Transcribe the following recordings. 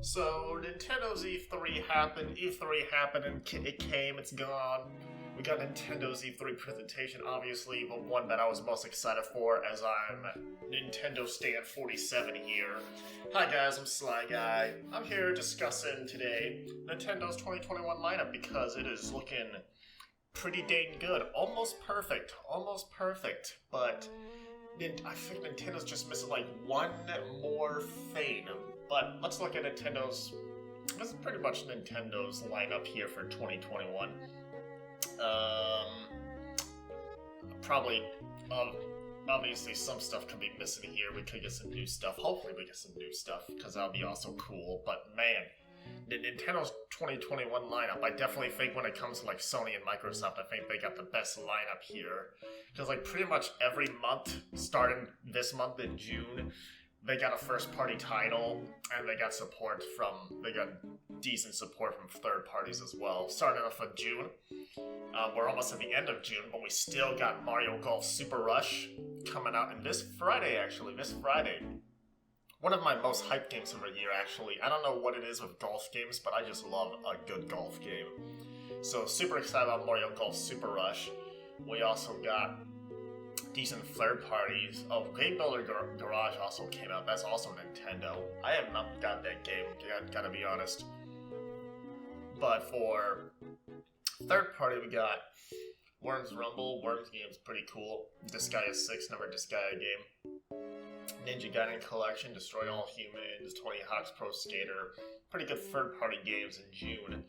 So Nintendo's E3 happened. E3 happened, and it came. It's gone. We got Nintendo's E3 presentation. Obviously, the one that I was most excited for, as I'm Nintendo Stand 47 here. Hi guys, I'm Sly Guy. I'm here discussing today Nintendo's 2021 lineup because it is looking pretty dang good. Almost perfect. Almost perfect. But I think Nintendo's just missing like one more thing. But let's look at Nintendo's. This is pretty much Nintendo's lineup here for 2021. Probably, obviously some stuff could be missing here. We could get some new stuff. Hopefully we get some new stuff, because that'll be also cool. But man, the Nintendo's 2021 lineup, I definitely think when it comes to like Sony and Microsoft, I think they got the best lineup here. Because like pretty much every month, starting this month in June, they got a first-party title, and they got decent support from third parties as well. Starting off in June, we're almost at the end of June, but we still got Mario Golf Super Rush coming out, and this Friday. One of my most hyped games of the year, actually. I don't know what it is with golf games, but I just love a good golf game. So super excited about Mario Golf Super Rush. We also got decent third parties. Oh, Game Builder Garage also came out. That's also Nintendo. I have not got that game, gotta be honest. But for third party, we got Worms Rumble. Worms game's pretty cool. Disgaea 6, another Disgaea game. Ninja Gaiden Collection, Destroy All Humans, Tony Hawk's Pro Skater. Pretty good third party games in June.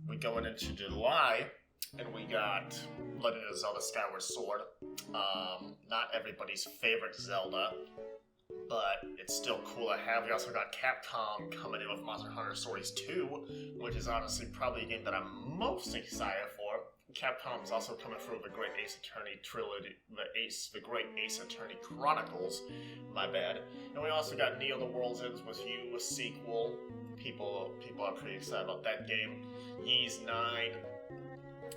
We going into July, and we got Legend of Zelda Skyward Sword. Not everybody's favorite Zelda, but it's still cool to have. We also got Capcom coming in with Monster Hunter Stories 2, which is honestly probably a game that I'm most excited for. Capcom's also coming through with the Great Ace Attorney trilogy, the Great Ace Attorney Chronicles, my bad. And we also got Neo: The World's Ends with You, a sequel. People are pretty excited about that game. Ys 9.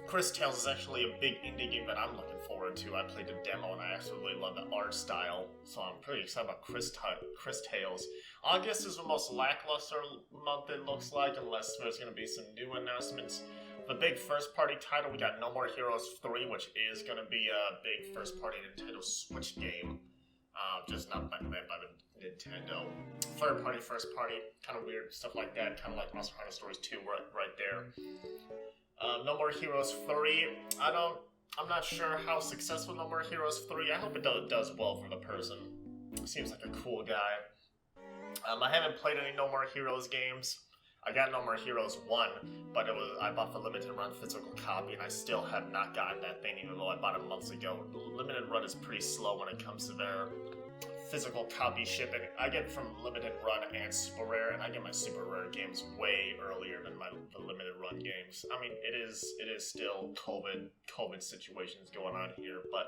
Chris Tales is actually a big indie game that I'm looking forward to. I played the demo and I absolutely love the art style, so I'm pretty excited about Chris Tales. August is the most lackluster month it looks like, unless there's going to be some new announcements. The big first-party title, we got No More Heroes 3, which is going to be a big first-party Nintendo Switch game, just not made by the Nintendo. Third-party, first-party, kind of weird stuff like that, kind of like Monster Hunter Stories 2 right there. No More Heroes 3, I'm not sure how successful No More Heroes 3, I hope it does well for the person. Seems like a cool guy. I haven't played any No More Heroes games. I got No More Heroes 1, but I bought the limited run physical copy, and I still have not gotten that thing, even though I bought it months ago. Limited run is pretty slow when it comes to their physical copy shipping. I get from limited run and super rare, and I get my super rare games way earlier than the limited run games. I mean, it is still COVID situations going on here, but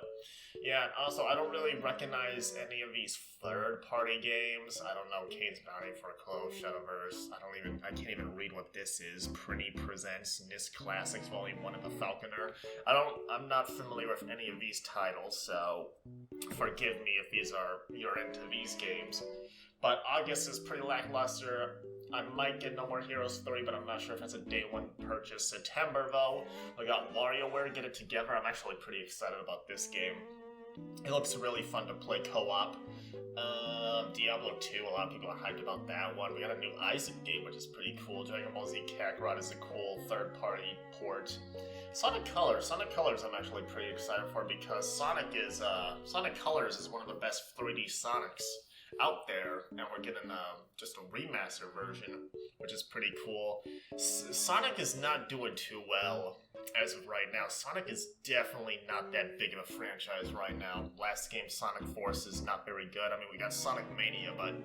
yeah. Also, I don't really recognize any of these third-party games. I don't know Kane's Bounty for a Close, Shadowverse. I can't even read what this is. Prinny Presents NIS Classics Volume 1 of the Falconer. I'm not familiar with any of these titles, so forgive me if you're into these games. But August is pretty lackluster. I might get No More Heroes 3, but I'm not sure if it's a day one purchase. September, though, we got WarioWare Get It Together. I'm actually pretty excited about this game. It looks really fun to play co-op. Diablo 2, a lot of people are hyped about that one. We got a new Isaac game, which is pretty cool. Dragon Ball Z Kakarot is a cool third-party port. Sonic Colors I'm actually pretty excited for, because Sonic Colors is one of the best 3D Sonics out there, and we're getting just a remaster version, which is pretty cool. Sonic is not doing too well as of right now. Sonic is definitely not that big of a franchise right now. Last game, Sonic Force, is not very good. I mean, we got Sonic Mania, but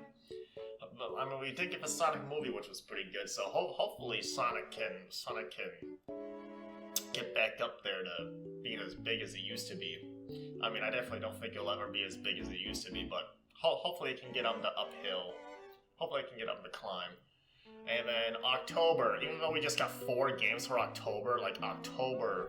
I mean, we did get the Sonic movie, which was pretty good. So hopefully Sonic can get back up there to being as big as it used to be. I mean, I definitely don't think it'll ever be as big as it used to be, but hopefully it can get up the uphill. Hopefully it can get up the climb. And then October, even though we just got 4 games for October, like October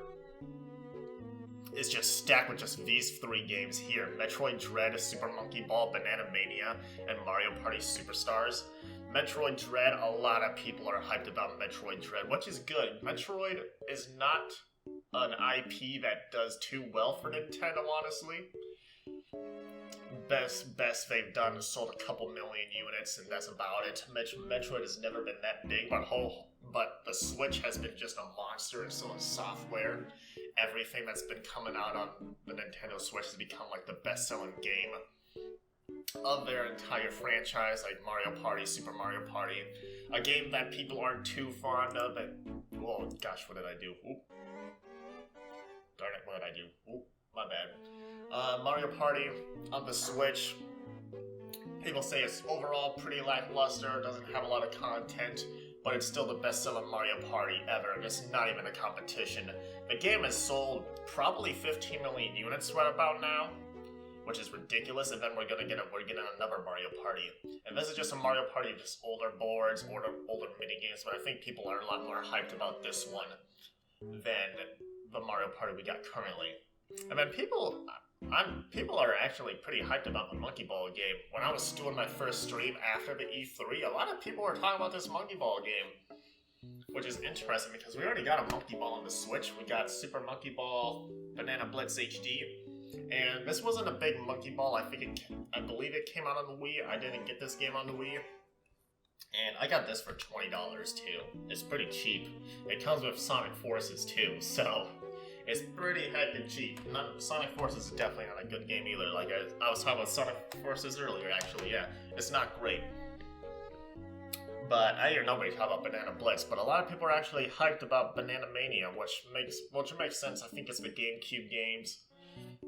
is just stacked with just these 3 games here. Metroid Dread, Super Monkey Ball, Banana Mania, and Mario Party Superstars. Metroid Dread, a lot of people are hyped about Metroid Dread, which is good. Metroid is not an IP that does too well for Nintendo, honestly. Best they've done is sold a couple million units, and that's about it. Metroid has never been that big, but the Switch has been just a monster in selling software. Everything that's been coming out on the Nintendo Switch has become like the best-selling game of their entire franchise, like Mario Party, Super Mario Party, a game that people aren't too fond of. And oh gosh, what did I do? Oop. Darn it, what did I do? Oop, my bad. Mario Party on the Switch. People say it's overall pretty lackluster, doesn't have a lot of content, but it's still the best-selling Mario Party ever, and it's not even a competition. The game has sold probably 15 million units right about now, which is ridiculous, and then we're getting another Mario Party. And this is just a Mario Party, just older boards, older minigames, but I think people are a lot more hyped about this one than the Mario Party we got currently. And then people are actually pretty hyped about the Monkey Ball game. When I was doing my first stream after the E3, a lot of people were talking about this Monkey Ball game, which is interesting because we already got a Monkey Ball on the Switch. We got Super Monkey Ball Banana Blitz HD, and this wasn't a big Monkey Ball. I believe it came out on the Wii. I didn't get this game on the Wii, and I got this for $20 too. It's pretty cheap. It comes with Sonic Forces too, so it's pretty heckin' cheap. Sonic Forces is definitely not a good game either. Like I was talking about Sonic Forces earlier, actually. Yeah, it's not great. But I hear nobody talk about Banana Blitz. But a lot of people are actually hyped about Banana Mania, which makes sense. I think it's the GameCube games,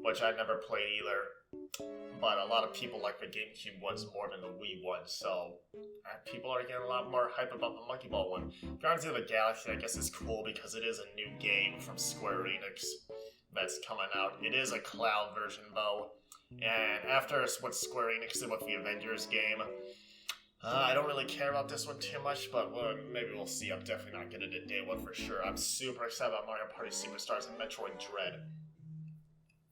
which I never played either. But a lot of people like the GameCube ones more than the Wii ones, so people are getting a lot more hype about the Monkey Ball one. Guardians of the Galaxy, I guess, is cool because it is a new game from Square Enix that's coming out. It is a cloud version, though, and after what Square Enix did with the Avengers game, I don't really care about this one too much, but maybe we'll see. I'm definitely not getting it day one for sure. I'm super excited about Mario Party Superstars and Metroid Dread.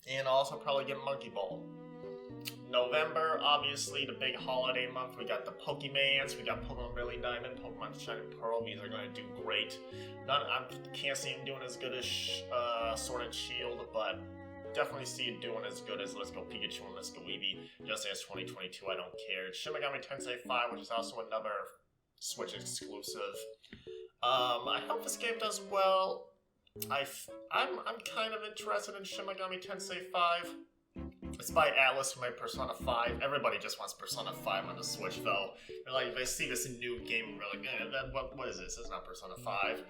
And I'll also probably get Monkey Ball. November, obviously, the big holiday month. We got the Pokemans, we got Pokemon Really Diamond, Pokemon Shining Pearl. These are going to do great. I can't see them doing as good as Sword and Shield, but definitely see it doing as good as Let's Go Pikachu and Let's Go Eevee. Just as 2022, I don't care. Shin Megami Tensei 5, which is also another Switch exclusive. I hope this game does well. I'm kind of interested in Shin Megami Tensei 5. It's by Atlas, who made Persona 5. Everybody just wants Persona 5 on the Switch, though. They see this new game and they're like, what is this? It's not Persona 5.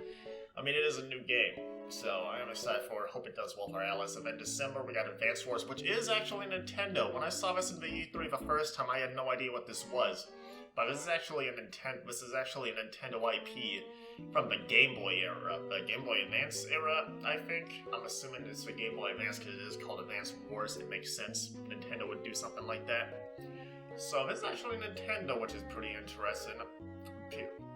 I mean, it is a new game, so I am excited for it. Hope it does well for Atlas. And then December, we got Advance Wars, which is actually Nintendo. When I saw this in the E3 the first time, I had no idea what this was. But this is actually a Nintendo IP from the Game Boy era, the Game Boy Advance era, I think. I'm assuming it's the Game Boy Advance because it is called Advance Wars. It makes sense Nintendo would do something like that. So this is actually Nintendo, which is pretty interesting.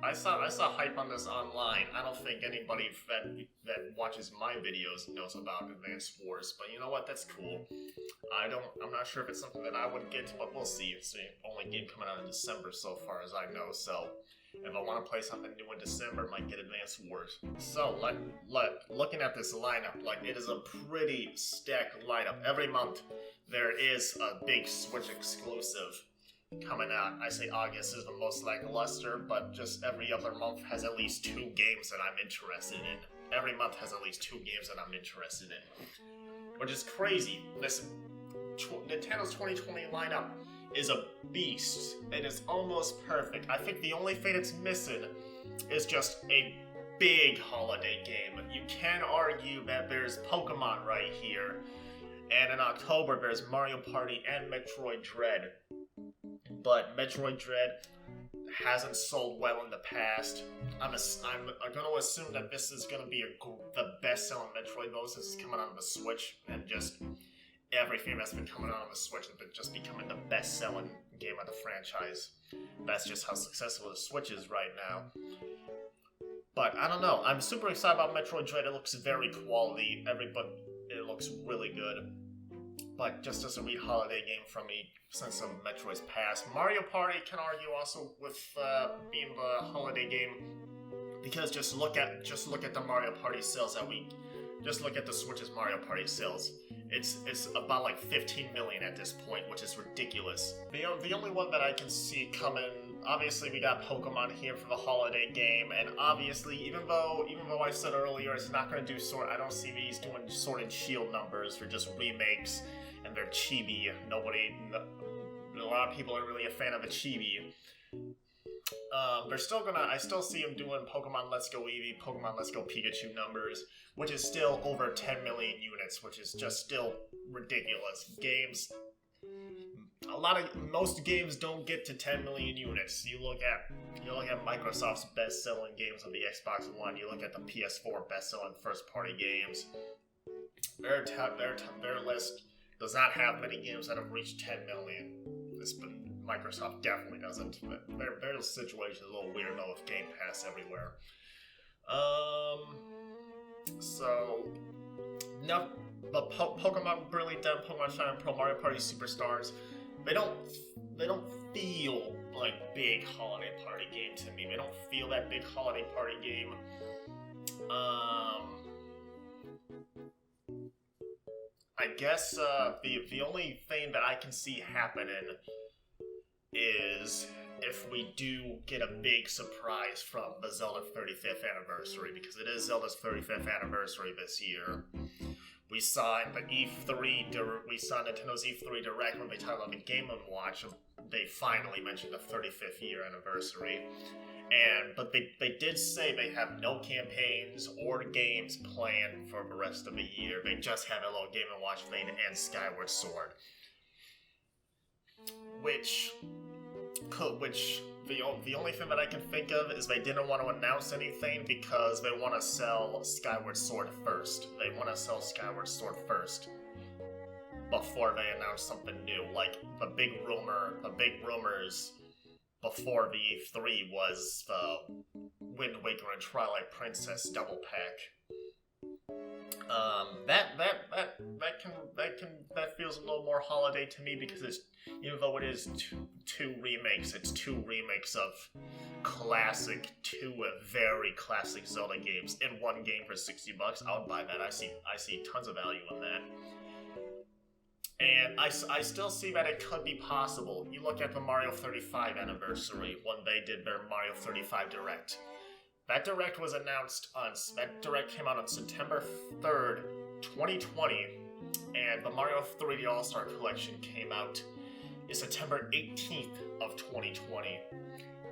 I saw hype on this online. I don't think anybody that watches my videos knows about Advance Wars, but you know what? That's cool. I'm not sure if it's something that I would get, but we'll see. It's the only game coming out in December so far as I know, so if I want to play something new in December, I might get Advance Wars. So, looking at this lineup, it is a pretty stacked lineup. Every month, there is a big Switch exclusive coming out. I say August is the most lackluster, but just every other month has at least 2 games that I'm interested in. Every month has at least 2 games that I'm interested in, which is crazy. Nintendo's 2020 lineup is a beast. It is almost perfect. I think the only thing it's missing is just a big holiday game. You can argue that there's Pokemon right here, and in October there's Mario Party and Metroid Dread. But Metroid Dread hasn't sold well in the past. I'm going to assume that this is going to be the best-selling Metroid though, since it's coming out on the Switch, and just everything that's been coming out on the Switch has been just becoming the best-selling game of the franchise. That's just how successful the Switch is right now. But I don't know. I'm super excited about Metroid Dread. It looks very quality. It looks really good. but just doesn't read holiday game from me since some Metroid's past. Mario Party can argue also with being the holiday game, because just look at the Mario Party sales that week. Just look at the Switch's Mario Party sales. It's about like 15 million at this point, which is ridiculous. The only one that I can see coming, obviously we got Pokemon here for the holiday game, and obviously even though I said earlier it's not going to do Sword, I don't see these doing Sword and Shield numbers for just remakes, and they're chibi. A lot of people are really a fan of the chibi. I still see them doing Pokemon Let's Go Eevee, Pokemon Let's Go Pikachu numbers, which is still over 10 million units, which is just still ridiculous. Most games don't get to 10 million units. You look at Microsoft's best-selling games on the Xbox One, you look at the PS4 best-selling first-party games, their list does not have many games that have reached 10 million. Microsoft definitely doesn't. Their situation is a little weird though with Game Pass everywhere. So no, but Pokemon Brilliant Diamond, Pokemon Shine and Pearl, Mario Party Superstars, they don't feel like big holiday party game to me. They don't feel that big holiday party game. I guess the only thing that I can see happening is if we do get a big surprise from the Zelda 35th anniversary, because it is Zelda's 35th anniversary this year. We saw in the Nintendo's E3 Direct when they talked about the Game & Watch, they finally mentioned the 35th year anniversary. But they did say they have no campaigns or games planned for the rest of the year. They just have a little Game & Watch thing and Skyward Sword. Which the only thing that I can think of is they didn't want to announce anything because they want to sell Skyward Sword first. They want to sell Skyward Sword first before they announce something new. Like the big rumors before the E3 was the Wind Waker and Twilight Princess double pack. That feels a little more holiday to me because it's, even though it is two remakes, it's two remakes of two very classic Zelda games in one game for $60. I would buy that. I see tons of value in that. And I still see that it could be possible. You look at the Mario 35 anniversary when they did their Mario 35 Direct. That Direct came out on September 3rd, 2020, and the Mario 3D All-Star Collection came out in September 18th of 2020.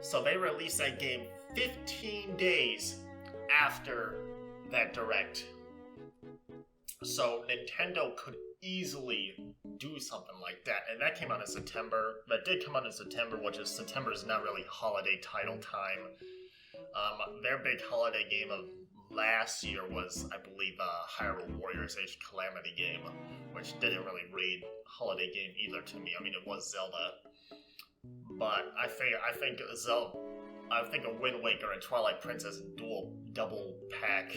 So they released that game 15 days after that Direct. So Nintendo could easily do something like that, and that came out in September. That did come out in September, September is not really holiday title time. Their big holiday game of last year was, I believe, Hyrule Warriors Age Calamity game, which didn't really read holiday game either to me. I mean, it was Zelda, but I think a Wind Waker and Twilight Princess double pack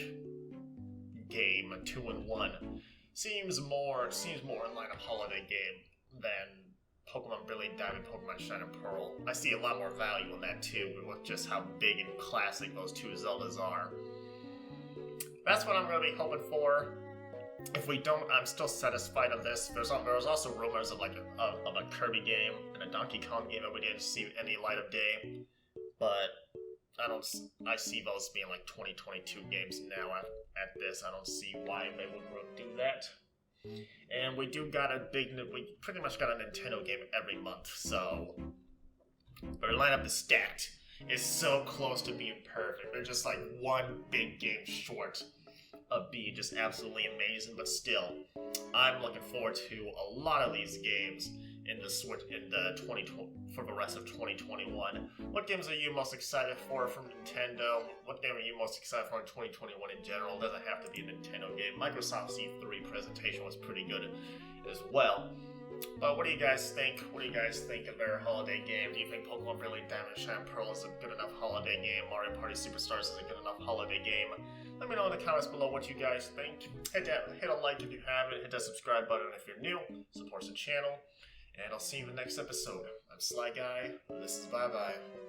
game, 2-in-1, seems more in line of holiday game than Pokemon Brilliant Diamond, Pokemon Shine and Pearl. I see a lot more value in that too, with just how big and classic those two Zeldas are. That's what I'm going to be hoping for. If we don't, I'm still satisfied of this. There was also rumors of a Kirby game and a Donkey Kong game that we didn't see any light of day, but I see those being like 2022 games now at this. I don't see why they would do that. And we pretty much got a Nintendo game every month, so their lineup is stacked. It's so close to being perfect. They're just like one big game short of being just absolutely amazing, but still, I'm looking forward to a lot of these games in the Switch for the rest of 2021. What games are you most excited for from Nintendo? What game are you most excited for in 2021 in general? It doesn't have to be a Nintendo game. Microsoft's E3 presentation was pretty good as well. But what do you guys think? What do you guys think of their holiday game? Do you think Pokemon Brilliant Diamond Shine Pearl is a good enough holiday game? Mario Party Superstars is a good enough holiday game? Let me know in the comments below what you guys think. Hit a like if you haven't. Hit that subscribe button if you're new. Supports the channel. And I'll see you in the next episode. I'm Sly Guy. This is Bye Bye.